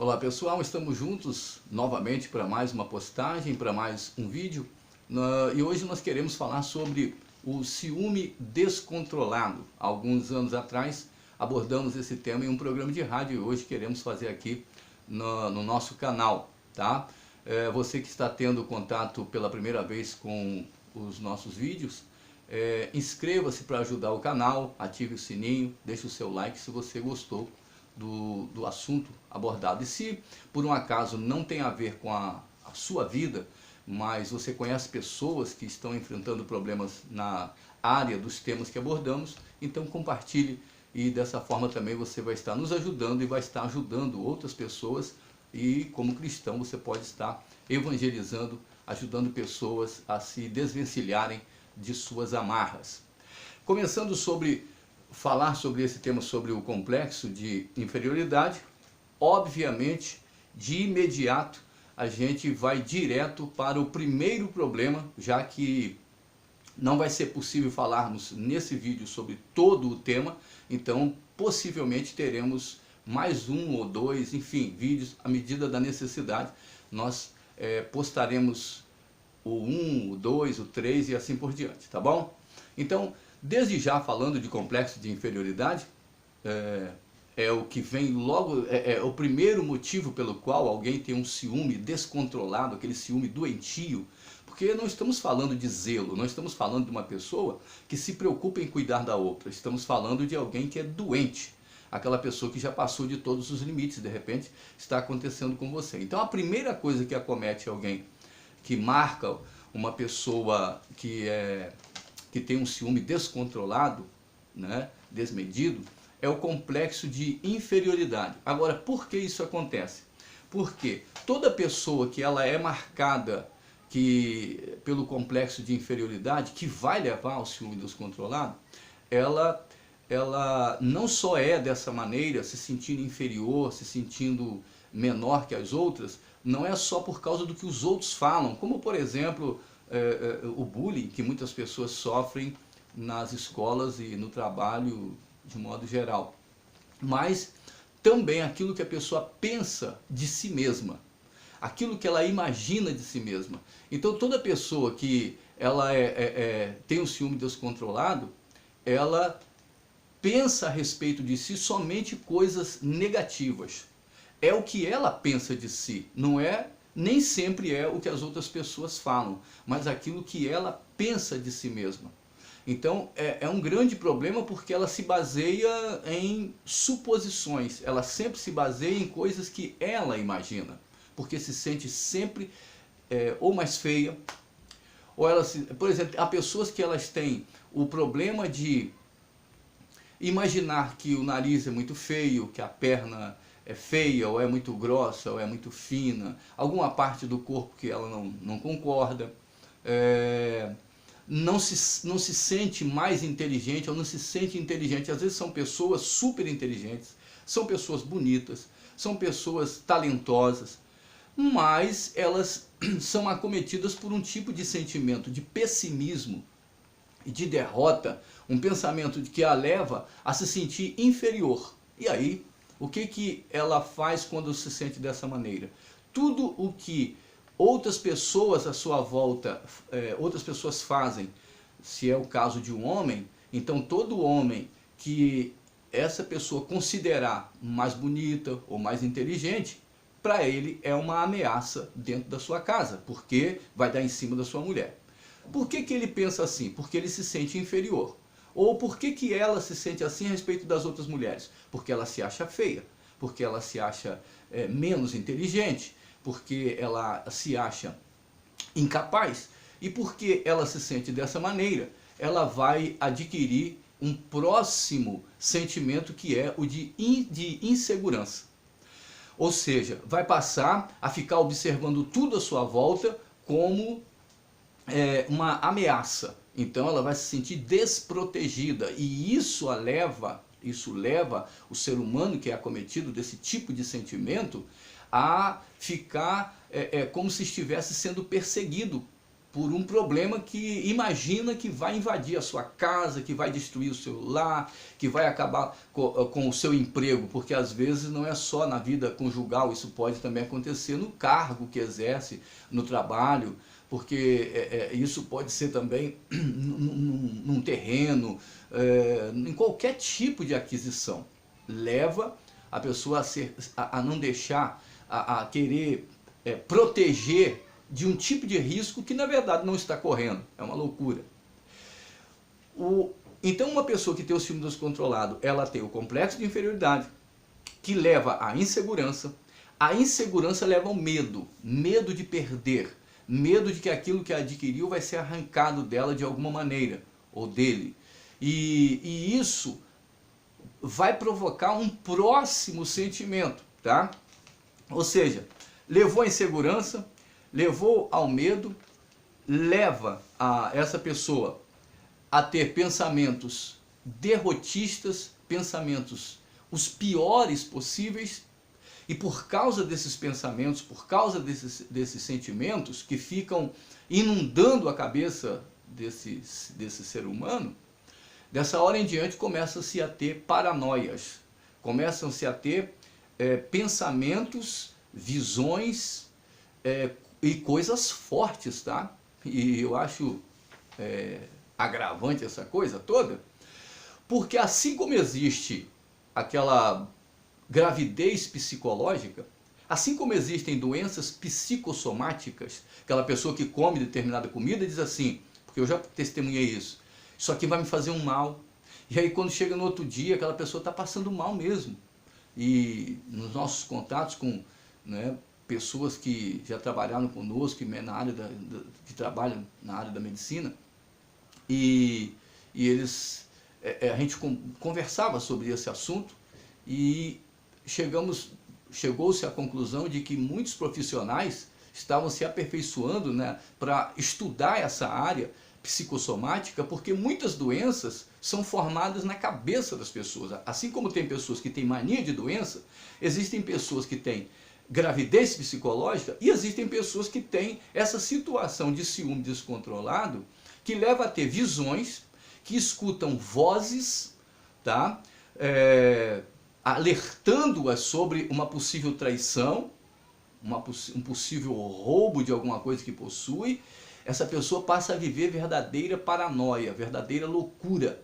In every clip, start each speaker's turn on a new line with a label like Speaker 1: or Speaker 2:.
Speaker 1: Olá pessoal, estamos juntos novamente para mais uma postagem, para mais um vídeo. E hoje nós queremos falar sobre o ciúme descontrolado. Alguns anos atrás abordamos esse tema em um programa de rádio e hoje queremos fazer aqui no nosso canal, tá? Você que está tendo contato pela primeira vez com os nossos vídeos, inscreva-se para ajudar o canal, ative o sininho, deixe o seu like se você gostou do assunto abordado. E se por um acaso não tem a ver com a sua vida, mas você conhece pessoas que estão enfrentando problemas na área dos temas que abordamos, então compartilhe e dessa forma também você vai estar nos ajudando e vai estar ajudando outras pessoas e como cristão você pode estar evangelizando, ajudando pessoas a se desvencilharem de suas amarras. Começando falar sobre esse tema, sobre o complexo de inferioridade, obviamente, de imediato, a gente vai direto para o primeiro problema, já que não vai ser possível falarmos nesse vídeo sobre todo o tema, então possivelmente teremos mais um ou dois, enfim, vídeos à medida da necessidade. Nós postaremos o 1, o 2, o 3 e assim por diante, tá bom? Então, desde já falando de complexo de inferioridade, é o que vem logo, é o primeiro motivo pelo qual alguém tem um ciúme descontrolado, aquele ciúme doentio, porque não estamos falando de zelo, não estamos falando de uma pessoa que se preocupa em cuidar da outra, estamos falando de alguém que é doente, aquela pessoa que já passou de todos os limites, de repente está acontecendo com você. Então a primeira coisa que acomete alguém, que marca uma pessoa que tem um ciúme descontrolado, né, desmedido, é o complexo de inferioridade. Agora, por que isso acontece? Porque toda pessoa que ela é marcada pelo complexo de inferioridade, que vai levar ao ciúme descontrolado, ela não só é dessa maneira, se sentindo inferior, se sentindo menor que as outras, não é só por causa do que os outros falam, como por exemplo o bullying que muitas pessoas sofrem nas escolas e no trabalho de modo geral, mas também aquilo que a pessoa pensa de si mesma, aquilo que ela imagina de si mesma. Então toda pessoa que ela tem um ciúme descontrolado, ela pensa a respeito de si somente coisas negativas. É o que ela pensa de si, nem sempre é o que as outras pessoas falam, mas aquilo que ela pensa de si mesma. Então é um grande problema porque ela se baseia em suposições, ela sempre se baseia em coisas que ela imagina, porque se sente sempre ou mais feia, ou por exemplo, há pessoas que elas têm o problema de imaginar que o nariz é muito feio, que a perna é feia, ou é muito grossa, ou é muito fina, alguma parte do corpo que ela não concorda, não se sente mais inteligente, ou não se sente inteligente. Às vezes são pessoas super inteligentes, são pessoas bonitas, são pessoas talentosas, mas elas são acometidas por um tipo de sentimento de pessimismo e de derrota, um pensamento que a leva a se sentir inferior. E aí, o que ela faz quando se sente dessa maneira? Tudo o que outras pessoas à sua volta, outras pessoas fazem, se é o caso de um homem, então todo homem que essa pessoa considerar mais bonita ou mais inteligente, para ele é uma ameaça dentro da sua casa, porque vai dar em cima da sua mulher. Por que ele pensa assim? Porque ele se sente inferior. Ou por que ela se sente assim a respeito das outras mulheres? Porque ela se acha feia, porque ela se acha menos inteligente, porque ela se acha incapaz. E porque ela se sente dessa maneira, ela vai adquirir um próximo sentimento que é o de insegurança. Ou seja, vai passar a ficar observando tudo à sua volta como uma ameaça. Então ela vai se sentir desprotegida e isso leva o ser humano que é acometido desse tipo de sentimento a ficar como se estivesse sendo perseguido por um problema que imagina que vai invadir a sua casa, que vai destruir o seu lar, que vai acabar com o seu emprego, porque às vezes não é só na vida conjugal, isso pode também acontecer no cargo que exerce, no trabalho, porque isso pode ser também num terreno, em qualquer tipo de aquisição. Leva a pessoa a não deixar, a querer proteger de um tipo de risco que na verdade não está correndo. É uma loucura. Então uma pessoa que tem o ciúme descontrolado, ela tem o complexo de inferioridade, que leva à insegurança. A insegurança leva ao medo, medo de perder, medo de que aquilo que adquiriu vai ser arrancado dela de alguma maneira, ou dele. E isso vai provocar um próximo sentimento, tá? Ou seja, levou à insegurança, levou ao medo, leva essa pessoa a ter pensamentos derrotistas, pensamentos os piores possíveis, e por causa desses pensamentos, por causa desses sentimentos que ficam inundando a cabeça desse ser humano, dessa hora em diante começam-se a ter paranoias, começam-se a ter pensamentos, visões e coisas fortes, tá? E eu acho agravante essa coisa toda, porque assim como existe aquela gravidez psicológica, assim como existem doenças psicossomáticas, aquela pessoa que come determinada comida diz assim, porque eu já testemunhei isso aqui vai me fazer um mal. E aí quando chega no outro dia, aquela pessoa está passando mal mesmo. E nos nossos contatos com pessoas que já trabalharam conosco, na área que trabalham na área da medicina, e eles, a gente conversava sobre esse assunto e chegou-se à conclusão de que muitos profissionais estavam se aperfeiçoando para estudar essa área psicossomática, porque muitas doenças são formadas na cabeça das pessoas. Assim como tem pessoas que têm mania de doença, existem pessoas que têm gravidez psicológica e existem pessoas que têm essa situação de ciúme descontrolado que leva a ter visões, que escutam vozes, tá? Alertando-as sobre uma possível traição, um possível roubo de alguma coisa que possui. Essa pessoa passa a viver verdadeira paranoia, verdadeira loucura.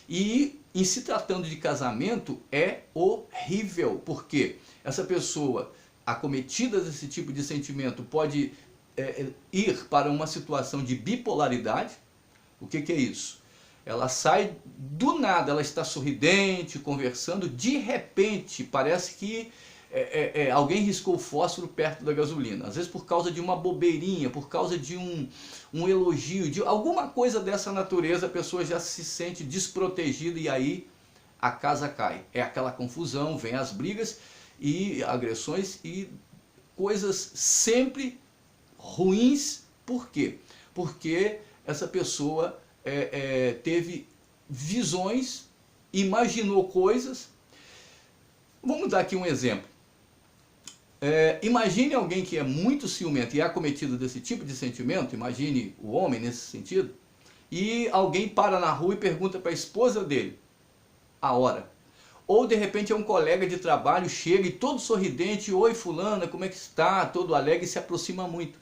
Speaker 1: E em se tratando de casamento é horrível, porque essa pessoa acometida desse tipo de sentimento pode ir para uma situação de bipolaridade. O que é isso? Ela sai do nada, ela está sorridente, conversando, de repente parece que alguém riscou fósforo perto da gasolina. Às vezes por causa de uma bobeirinha, por causa de um elogio, de alguma coisa dessa natureza, a pessoa já se sente desprotegida e aí a casa cai. É aquela confusão, vem as brigas e agressões e coisas sempre ruins. Por quê? Porque essa pessoa teve visões, imaginou coisas. Vamos dar aqui um exemplo. Imagine alguém que é muito ciumento e é acometido desse tipo de sentimento, imagine o homem nesse sentido, e alguém para na rua e pergunta para a esposa dele a hora. Ou de repente é um colega de trabalho, chega e todo sorridente, oi fulana, como é que está? Todo alegre e se aproxima muito.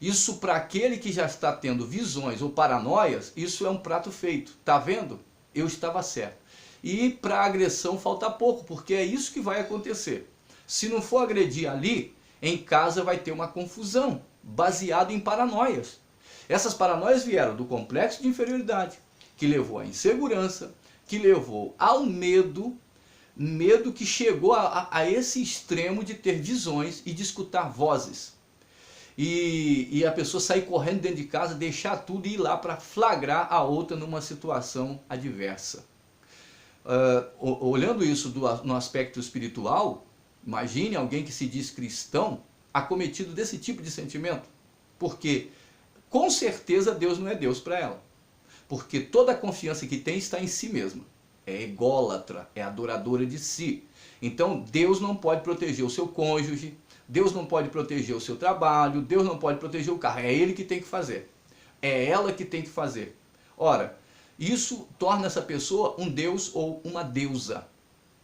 Speaker 1: Isso para aquele que já está tendo visões ou paranoias, isso é um prato feito. Tá vendo? Eu estava certo. E para a agressão falta pouco, porque é isso que vai acontecer. Se não for agredir ali, em casa vai ter uma confusão, baseada em paranoias. Essas paranoias vieram do complexo de inferioridade, que levou à insegurança, que levou ao medo, medo que chegou a esse extremo de ter visões e de escutar vozes. E a pessoa sair correndo dentro de casa, deixar tudo e ir lá para flagrar a outra numa situação adversa. Olhando isso no aspecto espiritual, imagine alguém que se diz cristão acometido desse tipo de sentimento. Porque com certeza Deus não é Deus para ela. Porque toda a confiança que tem está em si mesma. É ególatra, é adoradora de si. Então Deus não pode proteger o seu cônjuge, Deus não pode proteger o seu trabalho, Deus não pode proteger o carro. É Ele que tem que fazer. é ela que tem que fazer. Ora, isso torna essa pessoa um deus ou uma deusa.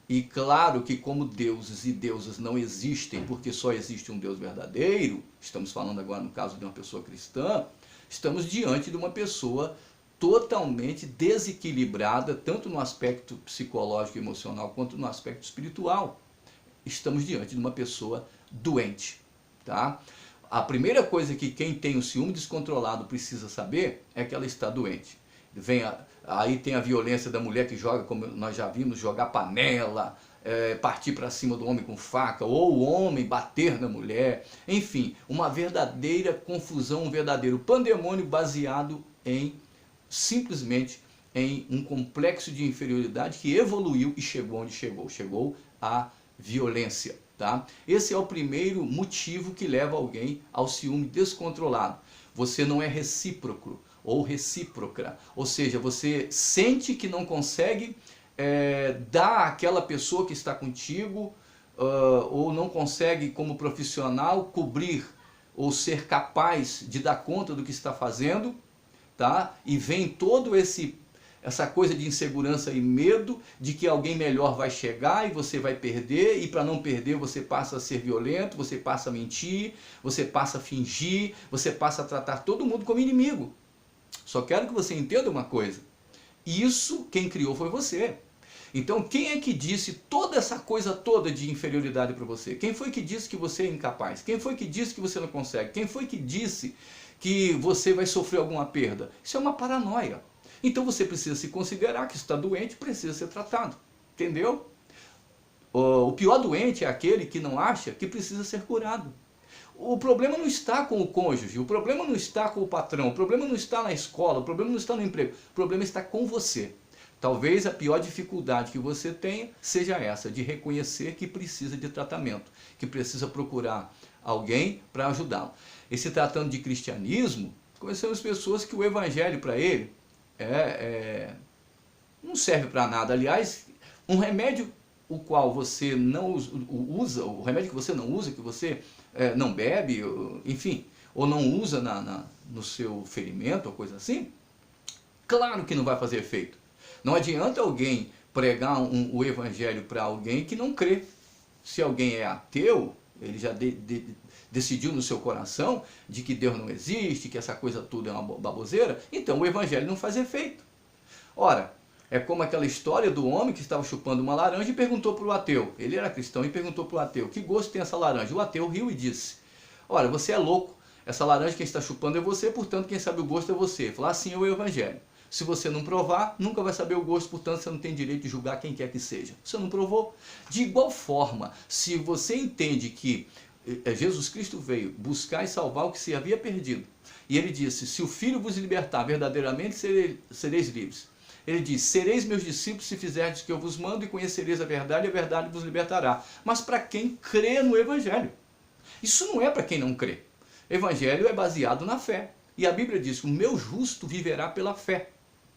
Speaker 1: E claro que como deuses e deusas não existem, porque só existe um Deus verdadeiro, estamos falando agora no caso de uma pessoa cristã, estamos diante de uma pessoa totalmente desequilibrada, tanto no aspecto psicológico e emocional, quanto no aspecto espiritual. Estamos diante de uma pessoa doente, tá? A primeira coisa que quem tem o ciúme descontrolado precisa saber é que ela está doente. Aí tem a violência da mulher que joga, como nós já vimos, jogar panela, partir para cima do homem com faca, ou o homem bater na mulher. Enfim, uma verdadeira confusão, um verdadeiro pandemônio baseado simplesmente em um complexo de inferioridade que evoluiu e chegou onde chegou. Chegou à violência. Tá? Esse é o primeiro motivo que leva alguém ao ciúme descontrolado. Você não é recíproco ou recíproca, ou seja, você sente que não consegue dar àquela pessoa que está contigo, ou não consegue como profissional cobrir ou ser capaz de dar conta do que está fazendo, tá? E vem todo essa coisa de insegurança e medo de que alguém melhor vai chegar e você vai perder, e para não perder você passa a ser violento, você passa a mentir, você passa a fingir, você passa a tratar todo mundo como inimigo. Só quero que você entenda uma coisa, isso quem criou foi você. Então quem é que disse toda essa coisa toda de inferioridade para você? Quem foi que disse que você é incapaz? Quem foi que disse que você não consegue? Quem foi que disse que você vai sofrer alguma perda? Isso é uma paranoia. Então você precisa se considerar que está doente, precisa ser tratado, entendeu? O pior doente é aquele que não acha que precisa ser curado. O problema não está com o cônjuge, o problema não está com o patrão, o problema não está na escola, o problema não está no emprego, o problema está com você. Talvez a pior dificuldade que você tenha seja essa, de reconhecer que precisa de tratamento, que precisa procurar alguém para ajudá-lo. E se tratando de cristianismo, conhecemos pessoas que o evangelho para ele não serve para nada. Aliás, um remédio o qual você não usa, o remédio que você não usa, que você não bebe, enfim, ou não usa no seu ferimento, ou coisa assim, claro que não vai fazer efeito. Não adianta alguém pregar o evangelho para alguém que não crê. Se alguém é ateu, ele já decidiu no seu coração de que Deus não existe, que essa coisa tudo é uma baboseira, então o evangelho não faz efeito. Ora, é como aquela história do homem que estava chupando uma laranja e perguntou para o ateu, ele era cristão e perguntou para o ateu, que gosto tem essa laranja? O ateu riu e disse, olha, você é louco, essa laranja quem está chupando é você, portanto quem sabe o gosto é você. Ele falou, assim é o evangelho. Se você não provar, nunca vai saber o gosto, portanto você não tem direito de julgar quem quer que seja. Você não provou. De igual forma, se você entende que Jesus Cristo veio buscar e salvar o que se havia perdido, e ele disse, se o Filho vos libertar, verdadeiramente sereis livres. Ele diz, sereis meus discípulos se fizerdes o que eu vos mando e conhecereis a verdade vos libertará. Mas para quem crê no Evangelho. Isso não é para quem não crê. Evangelho é baseado na fé. E a Bíblia diz que o meu justo viverá pela fé.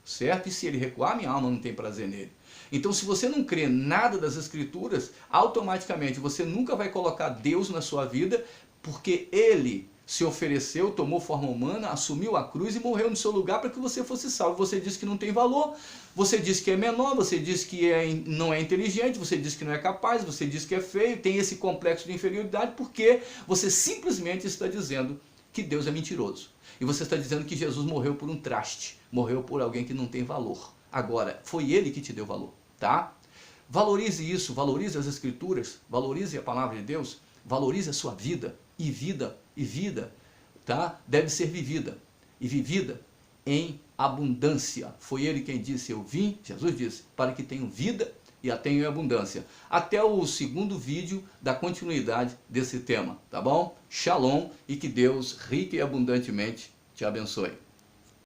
Speaker 1: Certo? E se ele recuar, minha alma não tem prazer nele. Então, se você não crê nada das Escrituras, automaticamente você nunca vai colocar Deus na sua vida, porque ele se ofereceu, tomou forma humana, assumiu a cruz e morreu no seu lugar para que você fosse salvo. Você diz que não tem valor, você diz que é menor, você diz que não é inteligente, você diz que não é capaz, você diz que é feio, tem esse complexo de inferioridade, porque você simplesmente está dizendo que Deus é mentiroso. E você está dizendo que Jesus morreu por um traste, morreu por alguém que não tem valor. Agora, foi ele que te deu valor, tá? Valorize isso, valorize as Escrituras, valorize a palavra de Deus, valorize a sua vida, e vida, tá? Deve ser vivida, e vivida em abundância. Foi ele quem disse, eu vim, Jesus disse, para que tenham vida e a tenham em abundância. Até o segundo vídeo da continuidade desse tema, tá bom? Shalom e que Deus rica e abundantemente te abençoe.